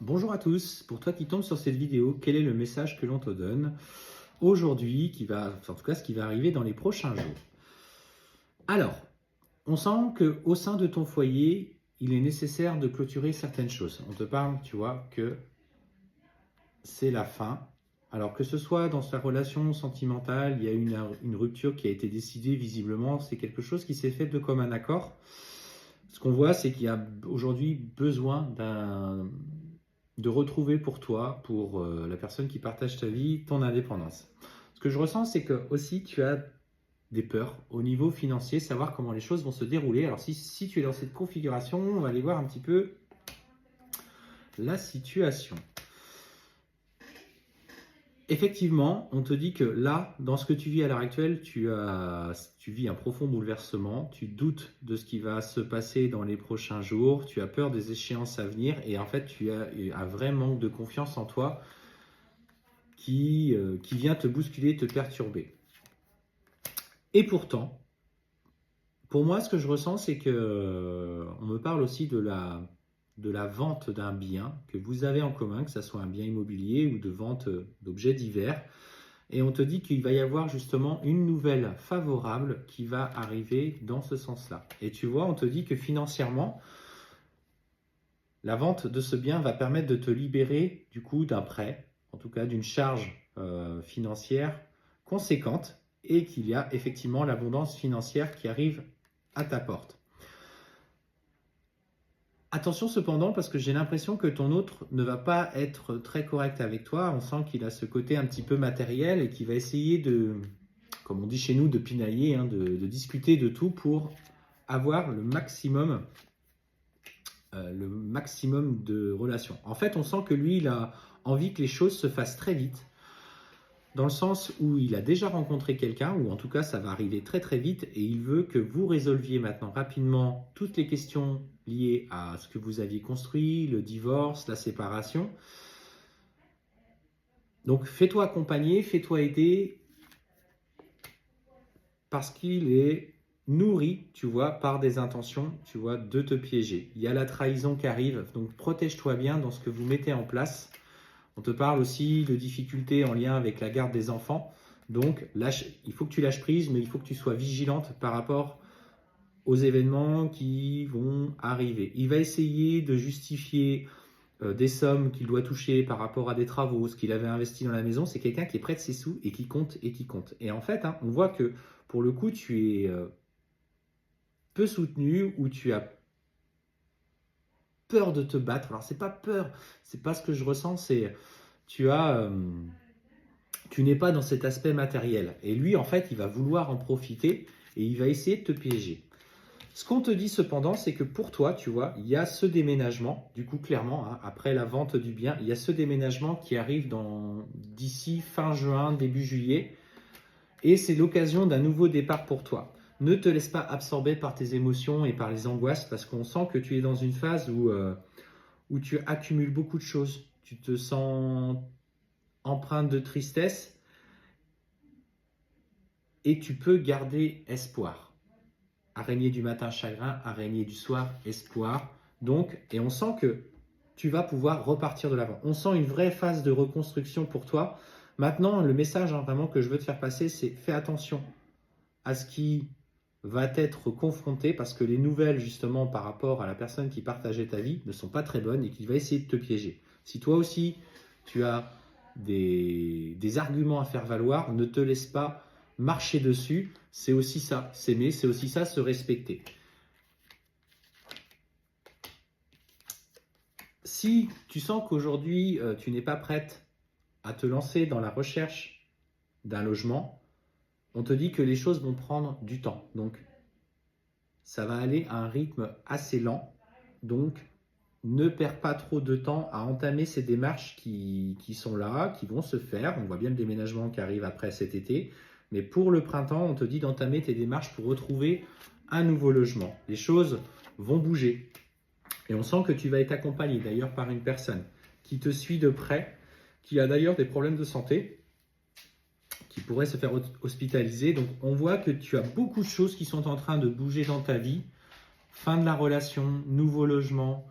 Bonjour à tous, pour toi qui tombes sur cette vidéo, quel est le message que l'on te donne aujourd'hui, en tout cas ce qui va arriver dans les prochains jours? Alors, on sent qu'au sein de ton foyer, il est nécessaire de clôturer certaines choses. On te parle, tu vois, que c'est la fin. Alors que ce soit dans sa relation sentimentale, il y a une rupture qui a été décidée visiblement, c'est quelque chose qui s'est fait de commun accord. Ce qu'on voit, c'est qu'il y a aujourd'hui besoin de retrouver pour toi, pour la personne qui partage ta vie, ton indépendance. Ce que je ressens, c'est que aussi tu as des peurs au niveau financier, savoir comment les choses vont se dérouler. Alors si tu es dans cette configuration, on va aller voir un petit peu la situation. Effectivement, on te dit que là, dans ce que tu vis à l'heure actuelle, tu vis un profond bouleversement, tu doutes de ce qui va se passer dans les prochains jours, tu as peur des échéances à venir et en fait, tu as un vrai manque de confiance en toi qui vient te bousculer, te perturber. Et pourtant, pour moi, ce que je ressens, c'est que on me parle aussi de la vente d'un bien que vous avez en commun, que ce soit un bien immobilier ou de vente d'objets divers. Et on te dit qu'il va y avoir justement une nouvelle favorable qui va arriver dans ce sens-là. Et tu vois, on te dit que financièrement, la vente de ce bien va permettre de te libérer du coup d'un prêt, en tout cas d'une charge financière conséquente, et qu'il y a effectivement l'abondance financière qui arrive à ta porte. Attention cependant, parce que j'ai l'impression que ton autre ne va pas être très correct avec toi. On sent qu'il a ce côté un petit peu matériel et qu'il va essayer de, comme on dit chez nous, de pinailler, de discuter de tout pour avoir le maximum de relations. En fait, on sent que lui, il a envie que les choses se fassent très vite, dans le sens où il a déjà rencontré quelqu'un, ou en tout cas ça va arriver très très vite, et il veut que vous résolviez maintenant rapidement toutes les questions liées à ce que vous aviez construit, le divorce, la séparation. Donc fais-toi accompagner, fais-toi aider, parce qu'il est nourri, tu vois, par des intentions, tu vois, de te piéger. Il y a la trahison qui arrive, donc protège-toi bien dans ce que vous mettez en place. On te parle aussi de difficultés en lien avec la garde des enfants. Donc, il faut que tu lâches prise, mais il faut que tu sois vigilante par rapport aux événements qui vont arriver. Il va essayer de justifier des sommes qu'il doit toucher par rapport à des travaux, ce qu'il avait investi dans la maison. C'est quelqu'un qui est près de ses sous et qui compte et qui compte. Et en fait, on voit que pour le coup, tu es peu soutenu ou tu as peur de te battre. Alors, c'est pas peur, c'est pas ce que je ressens, c'est tu n'es pas dans cet aspect matériel. Et lui, en fait, il va vouloir en profiter et il va essayer de te piéger. Ce qu'on te dit cependant, c'est que pour toi, tu vois, il y a ce déménagement, du coup, clairement, après la vente du bien, il y a ce déménagement qui arrive d'ici fin juin, début juillet, et c'est l'occasion d'un nouveau départ pour toi. Ne te laisse pas absorber par tes émotions et par les angoisses, parce qu'on sent que tu es dans une phase où tu accumules beaucoup de choses. Tu te sens empreinte de tristesse et tu peux garder espoir. Araignée du matin, chagrin, araignée du soir, espoir. Donc, et on sent que tu vas pouvoir repartir de l'avant. On sent une vraie phase de reconstruction pour toi. Maintenant, le message vraiment que je veux te faire passer, c'est fais attention à ce qui va être confronté parce que les nouvelles justement par rapport à la personne qui partageait ta vie ne sont pas très bonnes et qu'il va essayer de te piéger. Si toi aussi tu as des arguments à faire valoir, ne te laisse pas marcher dessus. C'est aussi ça, s'aimer, c'est aussi ça, se respecter. Si tu sens qu'aujourd'hui tu n'es pas prête à te lancer dans la recherche d'un logement, on te dit que les choses vont prendre du temps. Donc, ça va aller à un rythme assez lent. Donc, ne perds pas trop de temps à entamer ces démarches qui sont là, qui vont se faire. On voit bien le déménagement qui arrive après cet été. Mais pour le printemps, on te dit d'entamer tes démarches pour retrouver un nouveau logement. Les choses vont bouger. Et on sent que tu vas être accompagné d'ailleurs par une personne qui te suit de près, qui a d'ailleurs des problèmes de santé, qui pourrait se faire hospitaliser. Donc on voit que tu as beaucoup de choses qui sont en train de bouger dans ta vie. Fin de la relation, nouveau logement,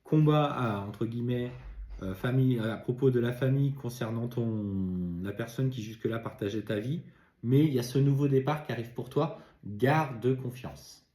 combat entre guillemets famille, à propos de la famille concernant la personne qui jusque-là partageait ta vie, mais il y a ce nouveau départ qui arrive pour toi. Garde confiance.